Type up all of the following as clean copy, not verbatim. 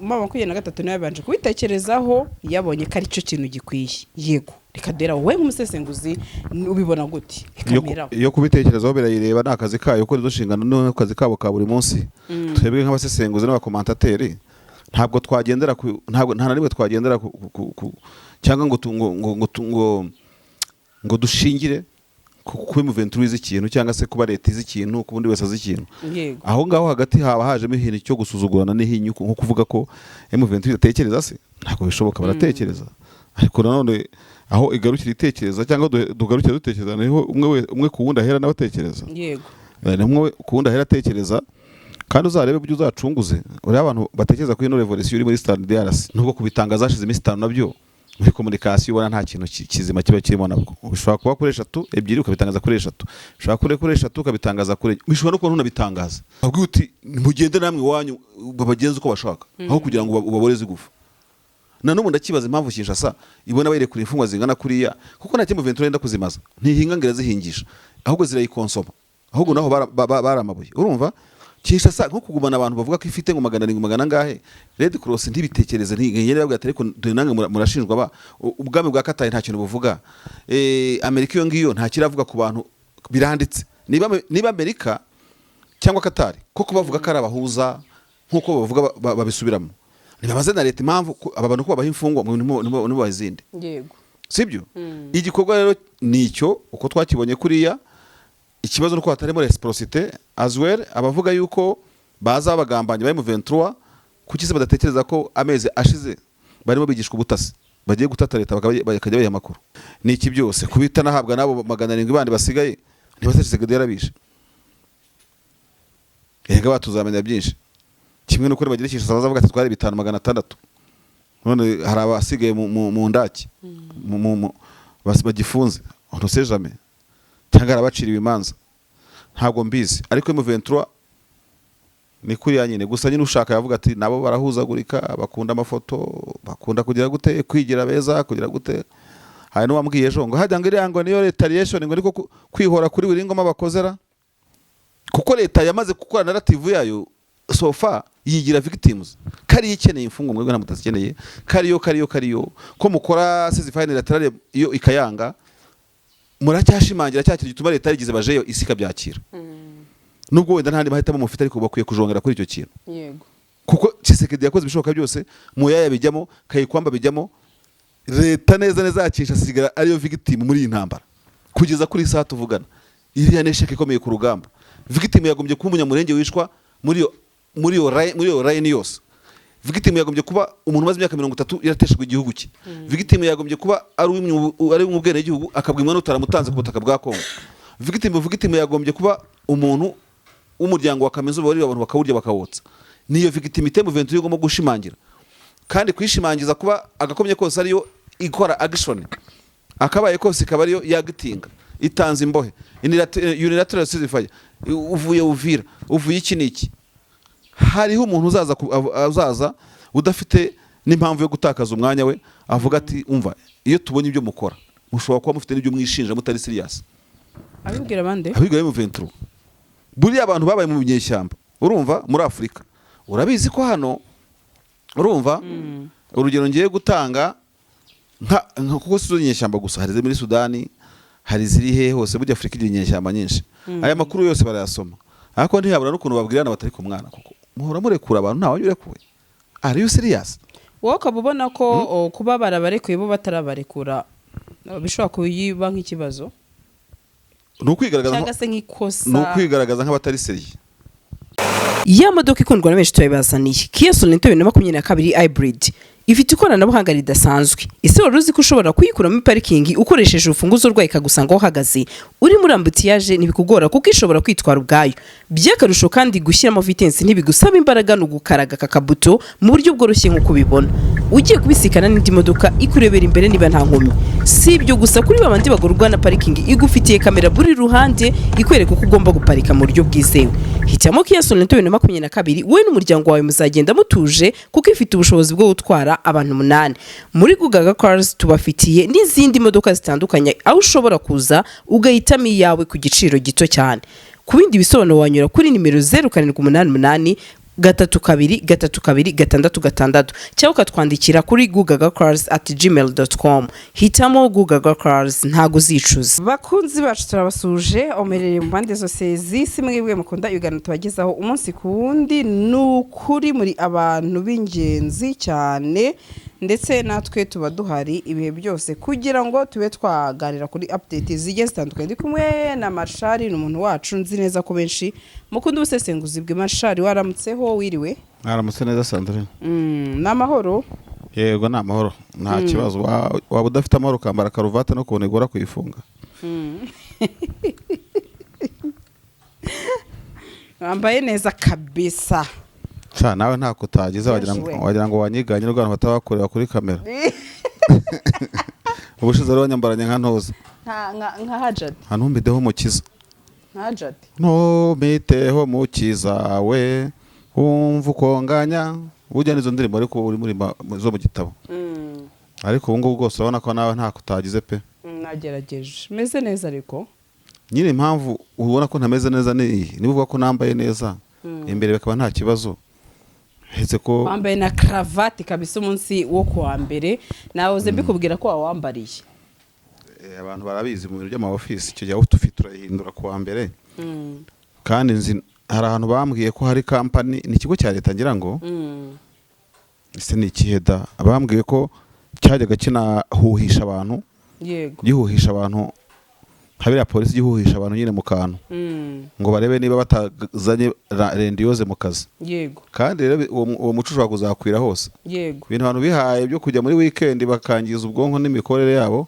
mama 23 nayo yabanje kubitekerezaho yabonye ko ari cyo kintu gikwiye yego reka dera wowe nk'umusesenguzi ubibona gute iyo kubitekerezaho birayireba nakazi kayo ko rizoshingana no kazi kabo ka buri munsi twebwe nk'abasesenguzi n'abakomantateri ntabwo twagendera ntabwo nta narimwe twagendera cyangwa ngo dushingire kuba M23 ikintu cyangwa se kuba leta ikintu kubundi wese ikintu aho ngaho hagati haba hajemo ikintu cyo gusuzugurana n'ihinyuko nko kuvuga ko M23 itatekereza se ntabwo bishoboka baratekereza ariko nanone aho igarukira itekereza cyangwa dugarukira dutekereza niho umwe ku wundi ahera n'abatekereza yego umwe ku wundi ahera atekereza kandi uzarebe byo uzacunguze uri abantu batekereza ko ino revolution iri muri Stand DRC nubwo kubitangaza hashize iminsi 5 nabyo muri communication ubona nta kintu kizima kiba kirimo nabwo ushobora kuba kuri 3 ebyiri ukabitangaza kuri 3 ushobora kuri 3 ukabitangaza kuri bishobora no kubona unabitangaza ahubwo uti mugende namwe wanyu babagenza uko bashaka aho kugira ngo ubaboreze gufa nanubu ndakibaza impamvu Kinshasa ibona bayire kuri imfungwa zingana kuriya kuko nta kimwe M23 yenda kuzimaza ntihinga ngera zihingisha ahubwo zirayikonsoma ahubwo naho baramabuye urumva Kinshasa nko kugumana abantu bavuga ko ifite ngo magana ngahe Red Cross ntibitekereze ntigende babwira ariko nange murashinjwa ba ubwami bwa Katari nta kintu buvuga Amerika yo ngiyo nta kiravuga ku bantu biranditse niba Amerika cyangwa Katari koko bavuga ko ari abahuza nkuko bavuga babisubiramo nibabaze na leta impamvu aba bantu ko babaha imfungwa mu bazinde yego sibyo igikorwa rero nicyo uko twakibonye kuriya ikibazo nuko hatarimo reciprocité as well abavuga yuko baza abagambanye bari mu 23 kuki se badatekereza ko amezi ashize barimo bigishwa ubutasi bagiye gutata leta bakajya bayiha makuru niki byose kubita nahabwa nabo 700 bandi basigaye ntibasesege yarabishe yega batuzamenya byinshi kimwe nuko bagira Kinshasa bazavuga ati twari 5600 none hari abasigaye mu ndaki bagifunze on sait jamais cyangwa arabaciriwe imanza ntabwo mbizi ariko M23 ni kuri yanyine gusa nyine ushaka yavuga ati nabo barahuzagurika bakunda amafoto bakunda kugira gute kwigira beza kugira gute hari no wambwiye ejo ngo hajya ngo niyo retaliation ngo ariko kwihora kuri buri ngoma bakozera kuko leta yamaze gukora narrative yayo sofa yigira victims kari ikeneye imfungo mwebwe na mutazikeneye kariyo ko mukora ceasefire lateral iyo ikayanga muracyashimangira cyakiri gituma leta yigize bajeyo isika byakira nubwo wenda ntandi mahitamo mufite ariko bakwiye kujongera kuri icyo kintu yego kuko Tshisekedi yakoze bishoboka byose muyaya bijyamo kayikwamba bijyamo leta neza yakisha sigara ariyo victim muri iyi ntambara kugeza kuri saa tuvugana iriya nesheke ikomeye ku rugamba victim yagombye kuba umunyamurenge wishwa muri yo line yose victim yagombye kuba umuntu maze imyaka 30 yarateshejwe igihugu cye victim yagombye kuba ari umubwene igihugu akabwimwa n'utaramutanze ku butaka bwa Kongo victim yagombye kuba umuntu w'umuryango wa Kamizo bari abantu bakawurya bakawotsa niyo victimite mu 23 igomba gushimangira kandi kwishimangiza kuba agakomye kose ariyo ikora action akabaye kose ikaba ariyo yagitinga itanze imbohe unilateral ceasefire uvuye Uvira uvuye iki niki hariho umuntu uzaza udafite n'impamvu yo gutakaza umwanya we avuga ati umva iyo tubonye ibyo mukora mushobora kuba mufite n'ibyo mwishinja mutari serious abibwira bande abibwira mu 23 buri abantu babaye mu binyeshyamba urumva muri Afrika urabizi ko hano urumva urugero ngiye gutanga nka kuko sizo nyeshyamba gusa hari muri Sudani hari ziri he hose burya Afrika iri nyeshyamba nyinshi aya makuru yose barayasoma ariko ntihabura n'ukuntu babwirana batari ku mwana kuko muhora murekura abantu ntawe urekuwe are you serious wowe ukabona ko kuba barabarekuye bo batarabarekura bishobora kuyiba nk'ikibazo n'ukwigaragaza nk'abatari seriye ya modoka ikundwa na benshi tuyibazaniye Kia Sorento 2022 hybrid ifite ikoranabuhanga ridasanzwe ese wari uzi ko ushobora kuyikuramo parikingi ukoresheje urufunguzo rwayo ikagusanga aho uhagaze uri muri ambutiyaje ntibikugora kuko ishobora kwitwara ubwayo by'akarusho kandi gushyiramo vitesse ntibigusaba imbaraga no gukaraga kakabuto mu buryo bworoshye nk'uko ubibona ugiye kubisikana n'indi modoka ikurebera imbere niba nta nkomyi si ibyo gusa kuri babandi bagorwa na parikingi igufitiye kamera buri ruhande ikwereka uko ugomba guparika mu buryo bwizewe hitamo Kia Sorento 2022 we n'umuryango wawe muzagenda mutuje kuko ifite ubushobozi bwo gutwara abantu 8 muri Gugaga Cars tubafitiye n'izindi modoka zitandukanye aho ushobora kuza ugahitamo iyawe ku giciro gito cyane ku bindi bisobanuro wanyura kuri nimero 0788 6 cyangwa ukatwandikira kuri gugagacars@gmail.com. hitamo gugagacars ntago uzicuza. Bakunzi bacu turabasuje omerere mu mpande zose z'isi, mwebwe mukunda ibiganiro tubagezaho umunsi ku wundi. Nukuri muri abantu b'ingenzi cyane, ndetse natwe tuba duhari ibihe byose kugira ngo tube twaganira kuri update zigiye zitandukanye. Ndi kumwe na Marshal, ni umuntu wacu nzi neza ko benshi mukunda ubusesenguzi bwe. Marshal, waramutseho? Wiriwe? Aramutse neza Sandrine. N'amahoro? Yego ni amahoro, nta kibazo. Waba udafite amahoro ukambara karuvati no kubona igora kuyifunga. Wambaye neza kabisa. Nawe ntako utagize, wagira ngo wanyiganye n'urwantu batabakorera kuri kamera. Ubushize rero nyambaranye nka ntoza nka Hajadi. Ntumbideho mukiza. Hajadi. Ntumiteho mukiza we wumva ukonganya. Ujya nizo ndirimbo ariko uri muri zo mu gitabo. Ariko ubu ngubu bwose urabona ko nawe ntako utagize pe. Nagerageje. Meze neza ariko. Nyine impamvu ubona ko ntameze neza niba uvuga ko nambaye neza imbere bakaba nta kibazo. Hetse ko wambaye na cravate kabisa umunsi wo kuwa mbere. Nawe uze mbikubwira ko wawambariye. Abantu barabizi mu biro by'ama office icyo gihe outfit turahindura kuwa mbere. Kandi nzi hari ahantu bambwiye ko hari company, ni ikigo cya leta ngira ngo ese ni ikiheda, bambwiye ko cyajyaga kinahuhisha abantu. Yego. Gihuhisha abantu habira polisi, gihuhisha abantu nyine mu kantu ngo barebe niba batazanye rendiyoze mu kazi. Yego. Kandi rero uwo muco ushobora kuzakwira hose. Yego. Ibintu abantu bihaye byo kujya muri weekend bakangiza ubwonko n'imikorere yabo,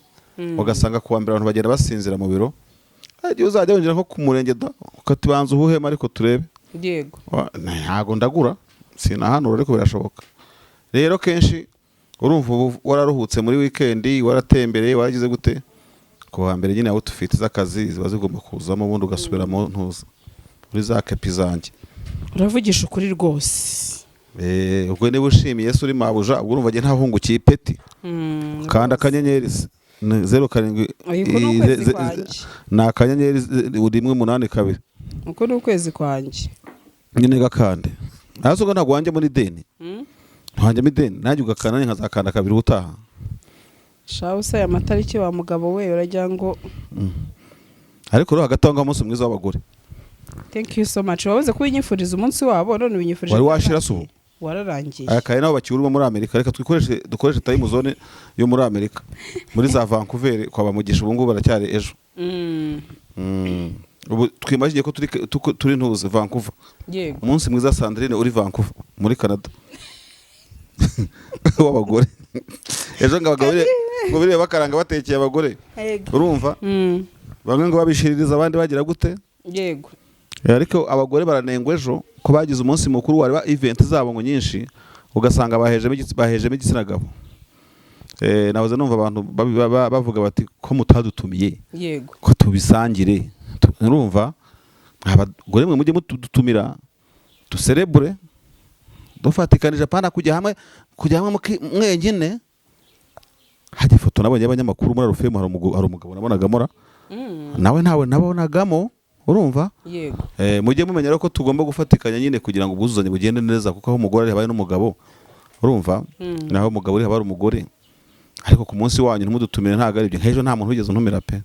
ugasanga kuwa mbere abantu bagenda basinzira mu biro. Igihe uzajya winjira nko ku murenge da ukatubanza uhuhema ariko turebe. Yego. Ntago ndagura sinahanura ariko birashoboka. Rero kenshi urumva wararuhutse muri weekend, waratembereye, waragize gute, kuwa mbere nyine outfit z'akazi ziba zigomba kuzamo, ubundi ugasubira mu ntuza muri za kepi zanjye. Uravugisha ukuri rwose. Ubwo niba ushimiye se uri mabuja, ubwo urumva nge ntahungukiye ipeti. Kandi akanyenyeri 07 ni akanyenyeri 182. Uko ni ukwezi kwanjye nyine gakande. Arazo ngo ntabwo wanjye muri deni. Wanjye muri deni nanjye ugakana nkazakanda kabiri utaha. Shaho se amatariki wa mugabo we urajya ngo. Ariko ro hagati aho umunsi mwiza w'abagore. Thank you so much. Wabuze kubinyifuriza umunsi wabo, none ubinyifurije. Wari washira subu. Wararangiye. Akaye naho bakiuruma muri Amerika, reka dukoreshe time zone yo muri Amerika. Muri za Vancouver kwa bamugisha ubu ngubu baracyari ejo. Ubu twimajiye ko turi ntuze Vancouver. Yego. Umunsi mwiza Sandrine uri Vancouver muri Canada. W'abagore. Ejo ngabagabo ngo bire bakaranga batekeye abagore. Urumva? Bamwe ngo babishiririza abandi bagira gute? Yego. Ariko abagore baranengwa ejo ko bagize umunsi mukuru wari ba event zabo ngo nyinshi, ugasanga bahejemo igitsina gabo. Nahoze numva abantu bavuga bati ko mutadutumiye. Yego. Ko tubisangire. Urumva? Abagore mwe mujye mututumira duserebure dufatikanije pana kujya hamwe mwenyine. Hadi ifoto nabonye abanyamakuru muri Rufemo hari umugabo nabonagamo nawe ntawe nabonagamo. Urumva? Yego. Mujye mumenya ko tugomba gufatikanya nyine kugira ngo ubuzuzanye bugende neza, kuko aho umugore ari habaye n'umugabo. Urumva? Naho umugabo uri habari umugore. Ariko ku munsi wanyu ntumudutumire ntago ari byo. Hejo nta muntu wigeze ntumira pe.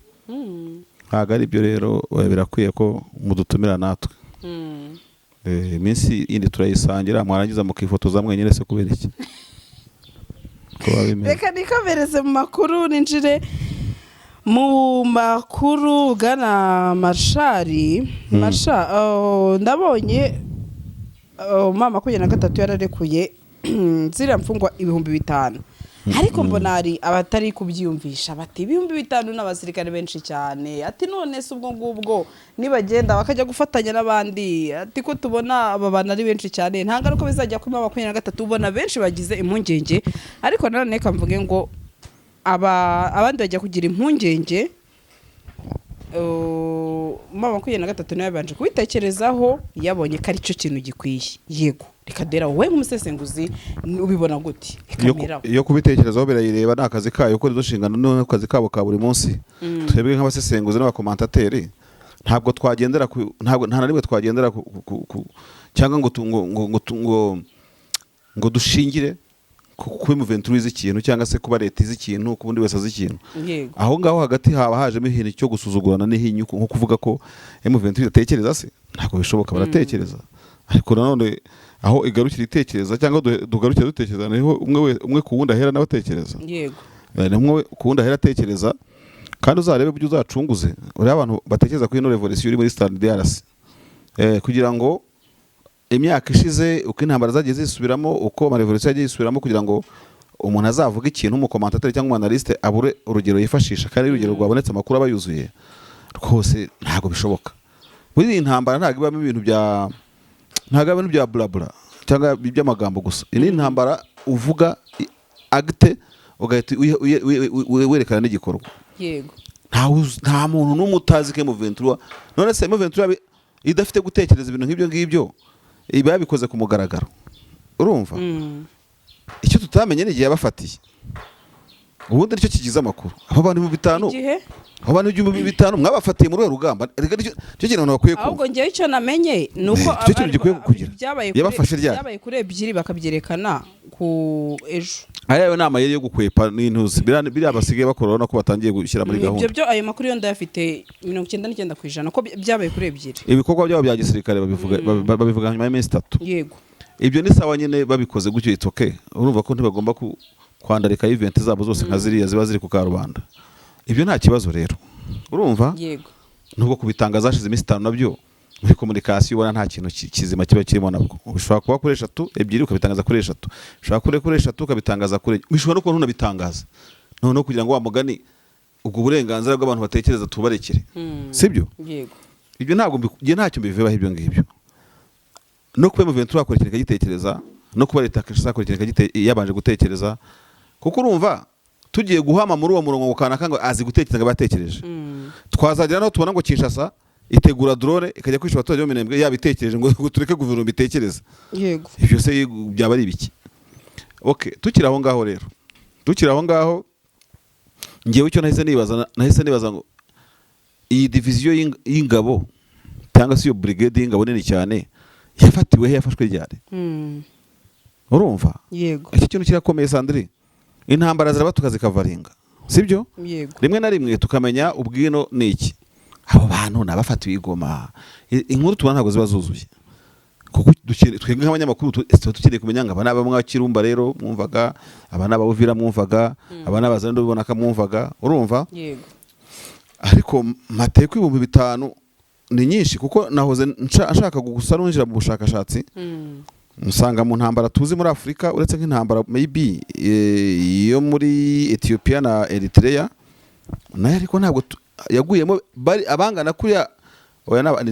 Ntago ari byo rero birakwiye ko mudutumira natwe. Iminsi indi turayisangira mwarangiza mukifotoza mwenyine se kubera iki? Reka nikomereze mu makuru ninjire mu makuru gana Marshal. Ndabonye mama 23 yararekuye zira mfungwa 5,000. Ariko mbona ari abatari kubyiyumvisha bati 5,000 n'abasirikare benshi cyane. Ati none se ubwo ngubwo nibagenda bakajya gufatanya n'abandi, ati ko tubona aba bana ari benshi cyane nta ngaruka bizajya kuri 23. Ubona benshi bagize impungenge, ariko nanone kamvuge ngo abandi bajya kugira impungenge. Mama 23 nawe banje kubitekerezaho yabonye ko ari cyo kintu gikwiye. Yego, reka dera wowe nk'umusesenguzi ubibona gute? Iyo kubitekerezaho birayireba n'akazi kayo ko dushingana n'akazi kabo ka buri munsi. Twebwe nk'abasesenguzi n'abakomantateri ntabwo twagendera nta na rimwe twagendera cyangwa ngo dushingire kuba M23 izi ikintu cyangwa se kuba leta izi ikintu ku bundi wese azi ikintu. Aho ngaho hagati haba hajemo ikintu cyo gusuzugurana n'ihinyu nko kuvuga ko M23 iratekereza se ntabwo bishoboka baratekereza. Ariko nanone aho igarukira itekereza cyangwa dugarukira dutekereza niho umwe ku wundi ahera nawe atekereza. Yego. Umwe ku wundi ahera atekereza kandi uzarebe buryo uzacunguze uri abantu batekereza ko ino revolution iri muri Stade DRC. Kugira ngo imyaka ishize uko intambara zagiye zisubiramo uko ama revolution yagiye yisubiramo kugira ngo umuntu azavuga ikintu mu commentateur cyangwa analyste abure urugero yifashisha kandi urugero rwabonetse amakuru aba yuzuye rwose ntago bishoboka. Muri intambara ntago ibamo ibintu bya blabla cyangwa by'amagambo gusa. Ini intambara uvuga acte ugahita werekana n'igikorwa. Yego. Nta muntu n'umutazi ke M23 none se M23 idafite gutekereza ibintu nk'ibyo ngibyo iba yabikoze ku mugaragaro. Urumva? Icyo tutamenye n'igihe yabafatiye. Ubundi nicyo kigize amakuru. Abo bantu mu bitanu. Abo bantu mu bitanu mwabafatiye muri rugamba. Cyo kintu bakwiye ko. Ahubwo ngiye icyo namenye nuko byabaye kuri ebyiri bakabyerekana ku ejo. Ayayo nama yari yo gukwepa n'intuzi biriya basigaye bakora no ko batangiye gushyira muri gahunda. Ibyo ayo makuru yo ndayafite 99% ko byabaye kuri ebyiri. Ibikorwa byabo bya gisirikare babivuga nyuma y'imisi 3. Yego. Ibyo ni sawa nyine babikoze gutyo itoke. Urumva ko ntibagomba kwandarika event zabo zose nka ziriya ziba ziri ku karubanda. Ibyo nta kibazo rero. Urumva? Yego. Nubwo kubitangaza hashize imisi 5 nabyo muri communication ubona nta kintu kizima kiba kirimo nabwo. Ushobora kuba kuri 3 ebyiri ukabitangaza kuri 3. Ushobora kuri 3 ukabitangaza kuri. Bishobora no kuba ntunabitangaza. No kugira ngo wa mugani ubwo burenganzira bw'abantu batekereza tubarekere. Sibyo? Yego. Ibyo ntabwo ntacyo mbivebaho ibyo ngibyo. No kuba M23 akora ikintu kagitekereza no kuba leta Kinshasa akora ikintu yabanje gutekereza kuko urumva tugiye guhama muri uwo murongo ukanaka ngo azi gutekereza batekereje. Twazagira no tubona ngo Kinshasa itegura drone ikajya kwisha abaturage bo Minembwe yabitekereje ngo tureke guverinoma itekereza. Yego. Ibyo se byaba ari biki? Okay, tukira aho ngaho rero. Tukira aho ngaho ngiye icyo nahise nibaza ngo iyi division y'ingabo cyangwa se iyo brigade y'ingabo nini cyane yafatiwe he yafashwe ryari? Urumva? Yego. Iki kintu kirakomeye Sandrine. Intambara zirabatuka zikavaringa. Sibyo? Yego. Rimwe na rimwe tukamenya ubwino niki. Abo bantu nabafatiwe igoma. Inkuru tubana ntago ziba zuzuye. Kuko twebwe nk'abanyamakuru tukeneye kumenya ngo aba naba mwakirumba rero mwumvaga, aba naba Uvira mwumvaga, aba naba Zando bibona ka mwumvaga. Urumva? Yego. Ariko mateko 5,000 ni nyinshi kuko nahoze nshaka gusa n'injira mu bushakashatsi. Musanga mu ntambara tuzi muri Afrika uretse nk'intambara maybe yo muri Ethiopia na Eritrea nayo ariko ntabwo yaguyemo bari abangana kuya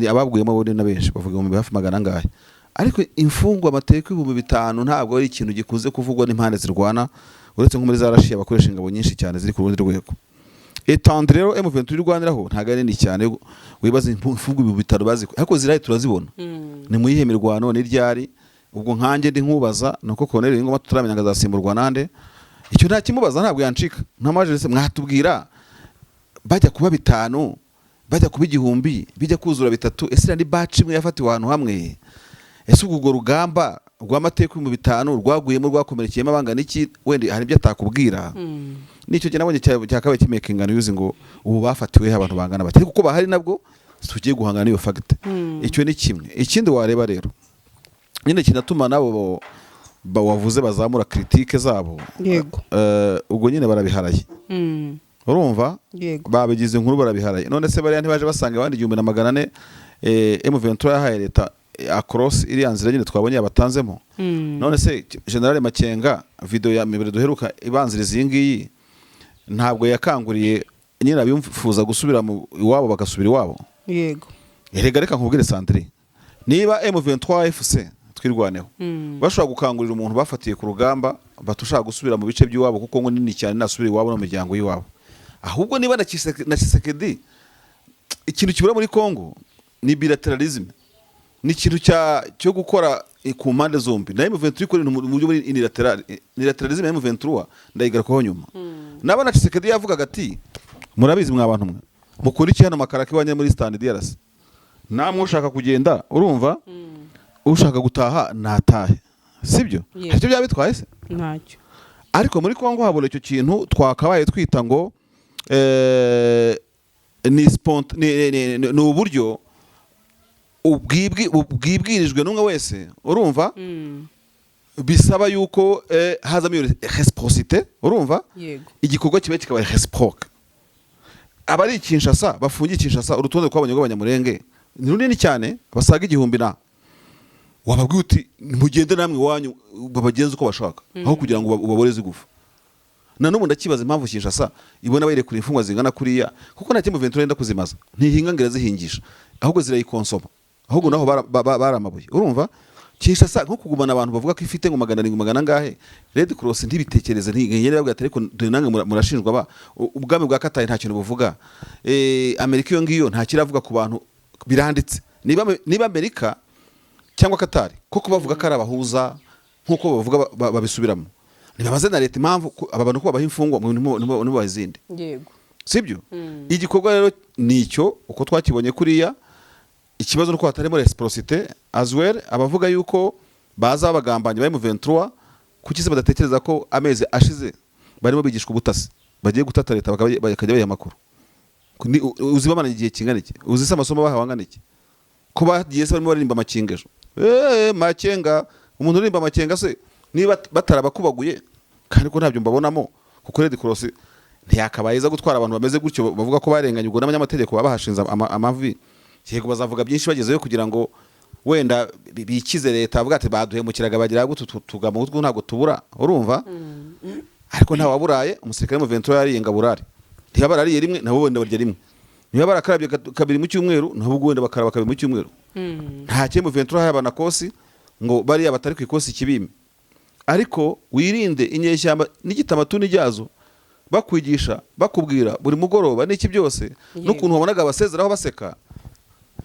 ababwuyemo bo na benshi bavuga mu hafi 100 ariko imfungwa amateka 5,000 ntabwo ari ikintu gikuze kuvugwa n'impande zirwana uretse nko muri za Russia bakoresha ingabo nyinshi cyane ziri ku rundi rwego. Etandre rero M23 rwaniraho ntago ari ni cyane wibaza imfungwa 5,000 bazi ariko zirayi turazibona. Ni mu yihemirwano ni ryari ubwo nkanjye ndi nkubaza nuko Colonel Ingoma tutaramenya ngazasimburwa nande icyo nta kimubaza ntabwo yancika ntamaje se mwatubwira bajya kuba 5 bajya kuba 1000 bijya kuzura 3 ese ndi batch imwe yafatiwe ahantu hamwe ese ubwo rugamba rw'amateka 5,000 rwaguyemo rwakomerekeyemo abangana iki wende hari ibyo atakubwira nicyo cyo nabonye cyakabaye kimekingana yuzi ngo ubu bafatiwe abantu bangana bati kuko bahari nabwo tugiye guhangana n'iyo fact icyo ni kimwe ikindi wareba rero nyine kinatuma nabo bawavuze bazamura critique zabo. Yego. Ubwo nyine barabiharaye. Urumva? Yego. Babigize inkuru barabiharaye. None se bari ntibaje basanga abandi 1,400 M23 yahaye leta across iri yanzira nyine twabonye abatanzemo. None se General Makenga video ya mibere duheruka ibanziriza iyi ntabwo yakanguriye nyine abimfuza gusubira mu iwabo bagasubira iwabo. Yego. Erega reka nkubwire Sandrine. Niba M23 FC twirwaneho bashobora gukangurira umuntu bafatiye ku rugamba batushaka gusubira mu bice by'iwabo kuko ngo nini cyane nasubira iwabo no mu miryango y'iwabo. Ahubwo niba na Tshisekedi ikintu kibura muri Kongo ni bilateralism ni ikintu cyo gukora ku mpande zombi na M23 ikora mu buryo buri unilateralism ya M23 ndayigarukaho nyuma. Nabana Tshisekedi yavugaga ati murabizi mwabantu mwe mukuri cyane makaraki wanye muri Stade DRC namwe ushaka kugenda urumva ushaka gutaha natahe, sibyo? Yego. Icyo byaba bitwaye se? ntacyo. Ariko muri Kongo habura icyo kintu twakabaye twita ngo ni uburyo ubwibwirijwe n'umwe wese, urumva, bisaba yuko hazamo iyo reciprocité, urumva, igikorwa kiba kikaba reciproque. Abari Kinshasa bafungiye Kinshasa, urutonde rw'abanyarwanda b'abanyamurenge ni runini cyane, basaga 1000 wababwiye uti mugende namwe wanyu babagenza uko bashaka, aho kugira ngo ubaboreze gufa. Na n'ubu ndakibaza impamvu Kinshasa ibona bayirekura imfungwa zingana kuriya, kuko nta kimwe Ventura yenda kuzimaza, ntihinga ngera zihingisha, ahubwo zirayikonsoma, ahubwo naho baramabuye, urumva. Kinshasa nko kugumana abantu bavuga ko ifite ngo 700 ngahe, Red Cross ntibitekereze, ntigende babwira ati ariko nange murashinjwa ba ubwami bwa Katari nta kintu buvuga, Amerika iyo ngiyo nta kiravuga ku bantu biranditse, niba Amerika cyangwa Katari koko bavuga ko ari abahuza nkuko bavuga babisubiramo, nibabaze na leta impamvu aba bantu ko babaha imfungwa mu bazindi, yego, sibyo? Igikorwa rero nicyo uko twakibonye kuriya. Ikibazo nuko hatarimo reciprocité as well, abavuga yuko baza bagambanye bari mu 23 kuki se badatekereza ko amezi ashize barimo bigishwa ubutasi, bagiye gutata leta bakajya bayiha amakuru. Uzibamana igihe kingana iki? Uzi se amasomo bahawangana iki? Ko bagiye se barimo baririmba makingejo, makenga, umuntu uririmba makenga se niba batarabakubaguye, kandi ko ntabyo mbabonamo, kuko Red Cross ntiyakabayiza gutwara abantu bameze gutyo bavuga ko barenganye ubwo n'abanyamategeko babahashinza amavi. Yego bazavuga byinshi bagezeyo kugira ngo wenda bikize leta, avuga ati baduhemukiraga bagira gutu tugama utwo ntago tubura, urumva. Ariko nta waburaye umusirikare mu 23 yariyenga burari, ntiyabarariye rimwe nabo wenda barya rimwe, niba barakarabye kabiri mu cyumweru nabo wenda bakaraba kabiri mu cyumweru. Nta cyo mu 23 hayabana kosi ngo bari abatari ku ikosi kibime. Ariko wirinde inyeshyamba n'igitamatu n'ijyazo bakwigisha bakubwira buri mugoroba n'iki byose, no kuntu wabonaga abasezeraho baseka,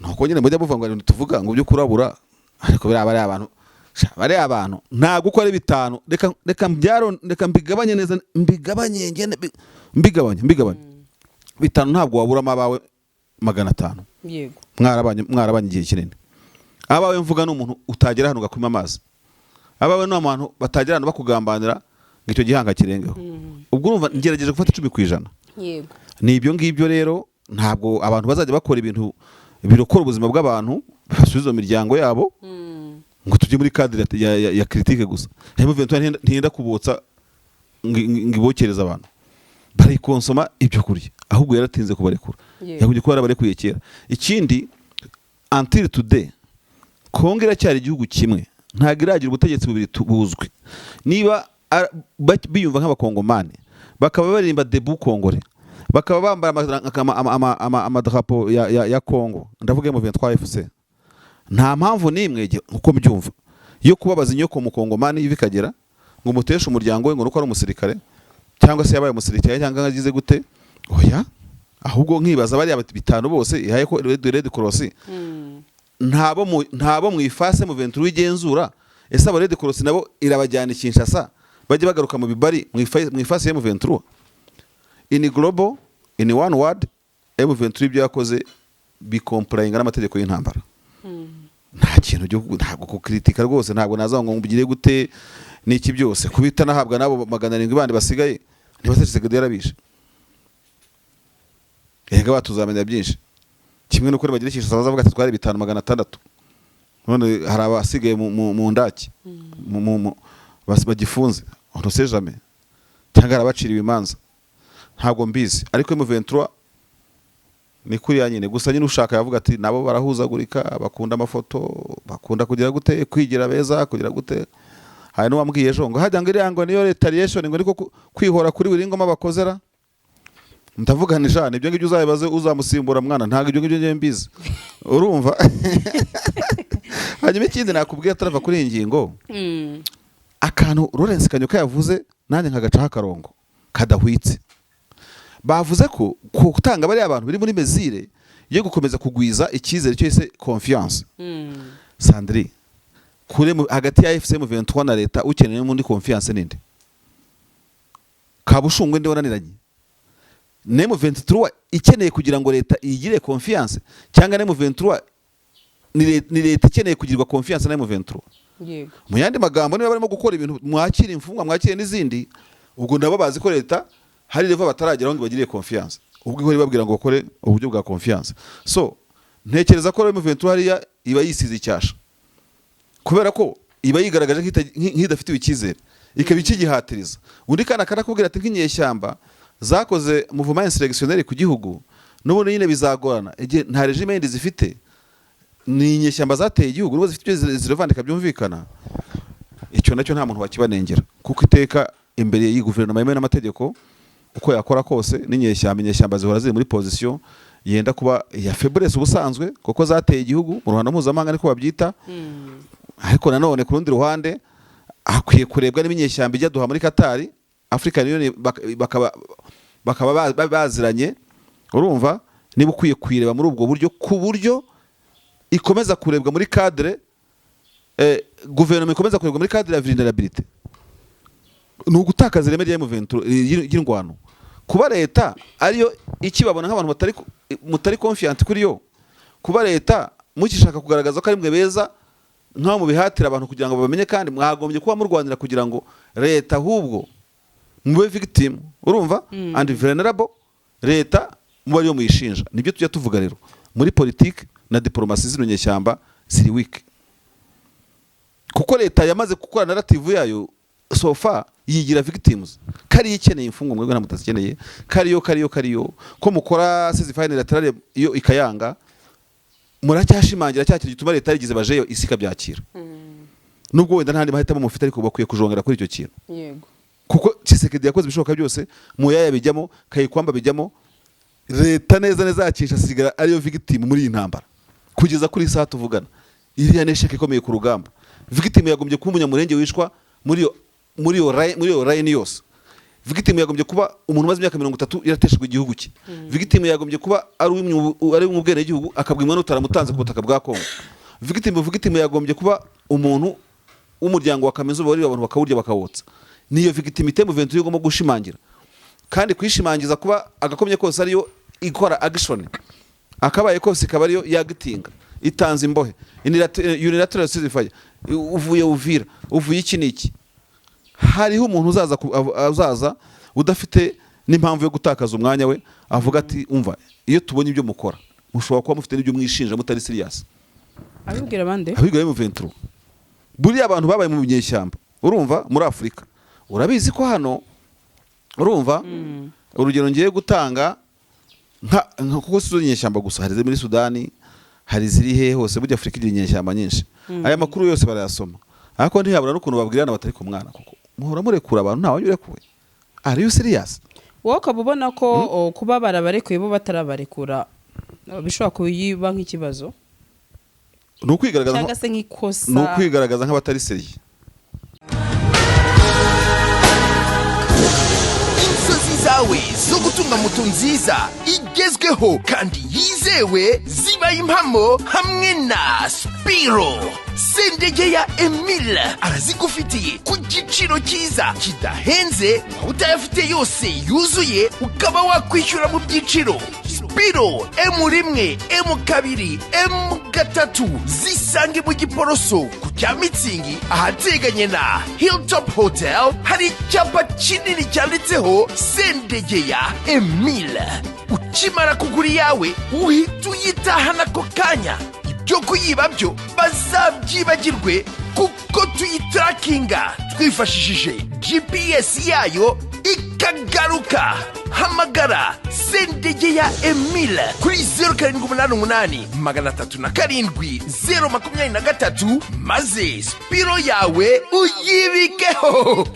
nuko nyine mujya muvuga ngo tuvuga ngo byo kurabura. Ariko bari abantu ntago uko ari 5, reka mbigabanye neza, mbigabanye 5 ntabwo waburamo abawe 500. Yego, mwarabanye igihe kinini. Abawe mvuga n'umuntu utagera hano gakuma amazi, abawe n'abantu batagera hano bakugambanira ngicyo gihanga kirengeho. Ubwo urumva ngerageje gufata 10%. Yego, ni ibyo ngibyo rero. Ntabwo abantu bazajya bakora ibintu birokora ubuzima bw'abantu basubiza mu miryango yabo ngo tujye muri cadre ya critique gusa. Hemo Ventura ntiyenda kubotsa ngibokereza abantu bari konsoma ibyo kurya, ahubwo yaratinze kubarekura, yahuje ko barabarekuye kera. Ikindi, until today Kongo cyari igihugu kimwe, ntago iragira ubutegetsi bubiri buzwi. Niba biyumva nk'abakongomani bakaba baririmba debu kongore, bakaba bambara amadrapo ya Kongo, ndavuga mu 23 FC, nta mpamvu nimwe uko mbyumva yo kubabaza inyoko mu Kongomani yivikagera ngo muteshe umuryango we ngo nuko ari umusirikare cyangwa se yabaye umusirikare cyangwa ngagize gute. Oya, ahubwo nkibaza bari 5 bose ihaye ko Red Cross ntabo mu ifase mu 23 igenzura. Ese aba Red Cross nabo irabajyana Kinshasa bajye bagaruka mu bibari mu ifase ya M23. In global, in one word, M23 ibyo yakoze bikomplyinga n'amategeko y'intambara. Nta kintu cyo ntabwo kukritika rwose, ntabwo naza ngo mbigire gute n'iki byose kubita nahabwa nabo 700 bandi basigaye ntibasesegede yarabishe. Ega batuzamenya byinshi, kimwe nuko bagira Kinshasa bazavuga ati twari 5600, none hari abasigaye mu ndaki bagifunze, on ne sait jamais, cyangwa arabaciriwe imanza, ntabwo mbizi. Ariko M23 ni kuri yanyine gusa, nyine ushaka yavuga ati nabo barahuzagurika, bakunda amafoto, bakunda kugira gute, kwigira beza, kugira gute. Hari no wambwiye ejo ngo hajya ngo iriyango niyo retaliation, ngo niko kwihora kuri buri ngoma bakozera. Ndavuga ni jane ibyo ngibyo uzabibaze uzamusimbura mwana, ntago ibyo ngibyo mbizi, urumva. Hanyuma ikindi nakubwiye atarava kuri ingingo, akantu Lawrence Kanyuka yavuze nanjye nkagacaho akarongo kadahwitse. Bavuze ko gutanga bari abantu biri muri mezire yo gukomeza kugwiza icyizere cyo ise confiance. Sandri, kure hagati ya FCM 23 na leta ukeneye muri confiance ninde? Kabushungwe nde wananiranye? Nemo 23 ikeneye kugira ngo leta igire confiance cyangwa Nemo 23 ni leta ikeneye kugirwa confiance na M23. yego Mu yandi magambo niba barimo gukora ibintu mwakira imfungwa mwakire n'izindi, ubwo nabo bazi ko leta hari level batarageraho ngo bagiriye confiance, ubwo ihora babwira ngo bakore uburyo bwa confiance. So ntekereza ko M23 hariya iba yisize icyasha, kubera ko iba yigaragaje nk'idafitiwe icyizere, ikaba ikigihatiriza. Undi kana karakubwira ati nk'inyeshyamba zakoze mouvement insurrectionnel ku gihugu, n'ubundi nyine bizagorana nta regime yindi zifite, ni inyeshyamba zateye igihugu n'ubu zifite ibyo zirevandika byumvikana. Icyo nacyo nta muntu wakibanengera, kuko iteka imbere y'iyi guverinoma yemewe n'amategeko uko yakora kose, inyeshyamba zihora ziri muri position yenda kuba ya faiblesse ubusanzwe, kuko zateye igihugu mu ruhando mpuzamahanga niko babyita. Ariko nanone ku rundi ruhande akwiye kurebwa n'inyeshyamba ijya duha muri Qatar, African Union bakaba baziranye. Urumva niba ukwiye kwireba muri ubwo buryo, ku buryo ikomeza kurebwa muri cadre guverinoma ikomeza kurebwa muri cadre ya vulnerabilité, ni ugutakaza ireme rya M23 y'ingwano. Kuba leta ariyo ikibabona nk'abantu mutari confiant kuri yo, kuba leta mukishaka kugaragaza ko ari mwe beza nkaho mubihatira abantu kugira ngo bamenye, kandi mwagombye kuba murwanira kugira ngo leta ahubwo mube victim, urumva, and vulnerable, leta muba ariyo muyishinja. Nibyo tujya tuvuga rero muri politique na diplomasi zino nyeshyamba ziri weak, kuko leta yamaze gukora narrative yayo so far yigira victims, kari ikeneye imfungwa mwebwe namutazikeneye, kariyo ko mukora ceasefire unilateral iyo ikayanga, muracyashimangira cyakiri gituma leta yigize bajeyo isika byakira. Nubwo wenda ntandi mahitamo mufite, ariko bakwiye kujongera kuri icyo kintu. yego Kuko Tshisekedi yakoze ibishoboka byose, Muyaya bijyamo, Kayikwamba bijyamo, leta neza yakisha sigara ariyo victim muri iyi ntambara. Kugeza kuri saa tuvugana, iriya nesheke ikomeye ku rugamba, victim yagombye kuba umunyamurenge wishwa muri yo line yose. Victim yagombye kuba umuntu maze imyaka 30 yarateshejwe igihugu cye. Victim yagombye kuba ari umubwene igihugu akabwimwa n'utaramutanze ku butaka bwa Kongo. Victim yagombye kuba umuntu w'umuryango wa Kamenzo bari abantu bakawurya bakawotsa. Niyo victimite mu 23 igomba gushimangira, kandi kwishimangiza kuba agakomye kose ariyo ikora action, akabaye kose ikaba ariyo yagitinga itanze imbohe unilateral ceasefire, uvuye Uvira, uvuye iki niki. Hariho umuntu uzaza udafite n'impamvu yo gutakaza umwanya we, avuga ati umva, iyo tubonye ibyo mukora mushobora kuba mufite n'ibyo mwishinja mutari serious. abibwira bande? Abibwira M23. Buri abantu babaye mu nyeshyamba, urumva, muri Afrika. Urabizi ko hano, urumva, urugero ngiye gutanga kuko si nyeshyamba gusa, hari muri Sudani, hari ziri he hose, burya Afrika iri nyeshyamba nyinshi. Aya makuru yose barayasoma, ariko ntiyabura n'ukuntu babwirana batari ku mwana, kuko muhora murekura abantu ntawe urekuwe. Are you serious? Wowe ukaba ubona ko kuba barabarekuye bo batarabarekura bishobora kuyiba nk'ikibazo, ni ukwigaragaza cyangwa se nk'ikosa, ni ukwigaragaza nk'abatari seriye. Inzozi zawe zo gutunga moto nziza igezweho kandi yizewe zibaye impamo hamwe na Spiro. Sendegeya Emile arazigufitiye ku giciro cyiza kidahenze, utayafite yose yuzuye ukaba wakwishyura mu byiciro. Spiro M1, M2, M3 zisange mu Giporoso ku cya Mitsingi ahateganye na Hilltop Hotel. Hari icyapa kinini cyanditseho Sendegeya Emile. Ukimara kugura iyawe uhita uyitahana ako kanya, ibyo kuyiba byo bazabyibagirwe kuko tuyitarakinga twifashishije GPS yayo ikagaruka. Hamagara Sendegeya Emile kuri 0788 307 023 maze Spiro yawe uyibikeho.